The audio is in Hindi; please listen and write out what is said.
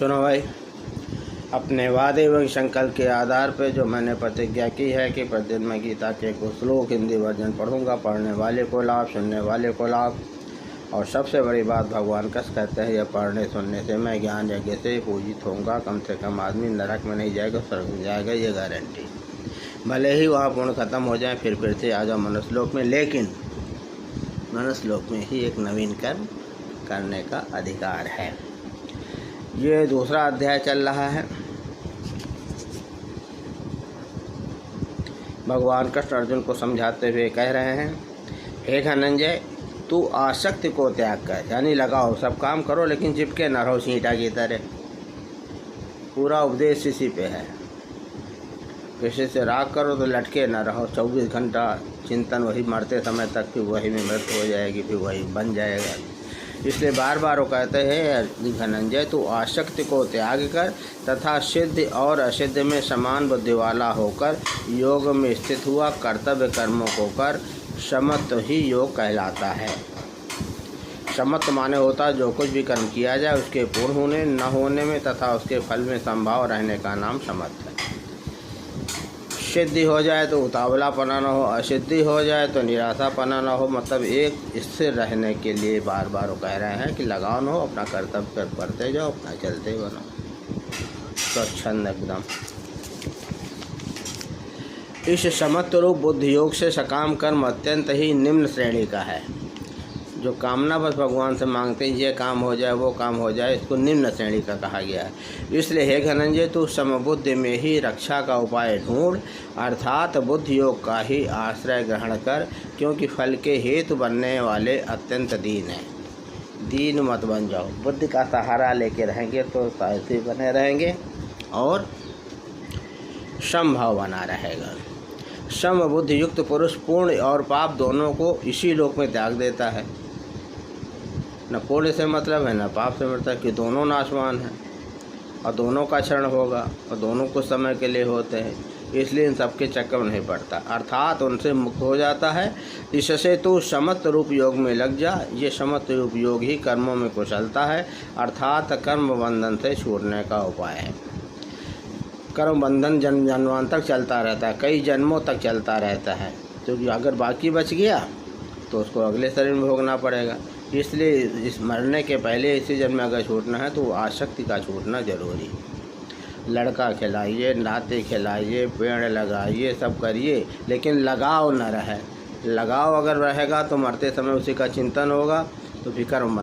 सुनो भाई, अपने वादे एवं संकल्प के आधार पर जो मैंने प्रतिज्ञा की है कि प्रतिदिन मैं गीता के कुछ श्लोक हिंदी वर्जन पढ़ूंगा। पढ़ने वाले को लाभ, सुनने वाले को लाभ। और सबसे बड़ी बात भगवान कस कहते हैं, यह पढ़ने सुनने से मैं ज्ञान यज्ञ से पूजित होऊंगा। कम से कम आदमी नरक में नहीं जाएगा, स्वर्ग में जाएगा, ये गारंटी। भले ही वहाँ पुण्य खत्म हो जाए, फिर से आ जाओ मनुष्यलोक में, लेकिन मनुष्यलोक में ही एक नवीन कर्म करने का अधिकार है। ये दूसरा अध्याय चल रहा है। भगवान कृष्ण अर्जुन को समझाते हुए कह रहे हैं, हे धनंजय, तू आसक्ति को त्याग कर, यानी लगाओ, सब काम करो लेकिन चिपके न रहो चींटा की तरह। पूरा उपदेश इसी पे है। किसी से राग करो तो लटके न रहो, 24 घंटा चिंतन वही, मरते समय तक फिर वही में मृत्यु हो जाएगी, फिर वही बन जाएगा। इसलिए बार बार वो कहते हैं, धनंजय तू आसक्ति को त्याग कर तथा सिद्ध और असिद्ध में समान बुद्धि वाला होकर योग में स्थित हुआ कर्तव्य कर्मों को कर। समत्व ही योग कहलाता है। समत्व माने होता है जो कुछ भी कर्म किया जाए उसके पूर्ण होने न होने में तथा उसके फल में संभाव रहने का नाम समत्व है। सिद्धि हो जाए तो उतावलापना न हो, असिद्धि हो जाए तो निराशापना न हो। मतलब एक स्थिर रहने के लिए बार बार वो कह रहे हैं कि लगाव न हो, अपना कर्तव्य करते जाओ, अपना चलते बनो, स्वच्छंद एकदम। इस समत्व रूप बुद्धि योग से सकाम कर्म अत्यंत ही निम्न श्रेणी का है। जो कामना बस भगवान से मांगते हैं, ये काम हो जाए, वो काम हो जाए, इसको निम्न श्रेणी का कहा गया है। इसलिए हे धनंजय, तू समबुद्धि में ही रक्षा का उपाय ढूंढ, अर्थात बुद्धि योग का ही आश्रय ग्रहण कर, क्योंकि फल के हेतु बनने वाले अत्यंत दीन है। दीन मत बन जाओ। बुद्धि का सहारा लेके रहेंगे तो साहसी बने रहेंगे और समभाव बना रहेगा। समबुद्धि युक्त पुरुष पूर्ण और पाप दोनों को इसी लोक में त्याग देता है। न पुण्य से मतलब है, न पाप से मतलब, कि दोनों नाशवान हैं और दोनों का क्षरण होगा और दोनों कुछ समय के लिए होते हैं। इसलिए इन सबके चक्कर में नहीं पड़ता, अर्थात उनसे मुक्त हो जाता है। इससे तू समत्व रूप योग में लग जा। ये समत्व रूप योग ही कर्मों में कुशलता है, अर्थात कर्म बंधन से छूटने का उपाय है। कर्म बंधन जन्म जन्मांतर तक चलता रहता है, कई जन्मों तक चलता रहता है, क्योंकि अगर बाकी बच गया तो उसको अगले शरीर में भोगना पड़ेगा। इसलिए इस मरने के पहले इसी जन्म में अगर छूटना है तो आसक्ति का छूटना जरूरी। लड़का खिलाइए, नाते खिलाइए, पेड़ लगाइए, सब करिए, लेकिन लगाव न रहे। लगाव अगर रहेगा तो मरते समय उसी का चिंतन होगा, तो फिर कर्म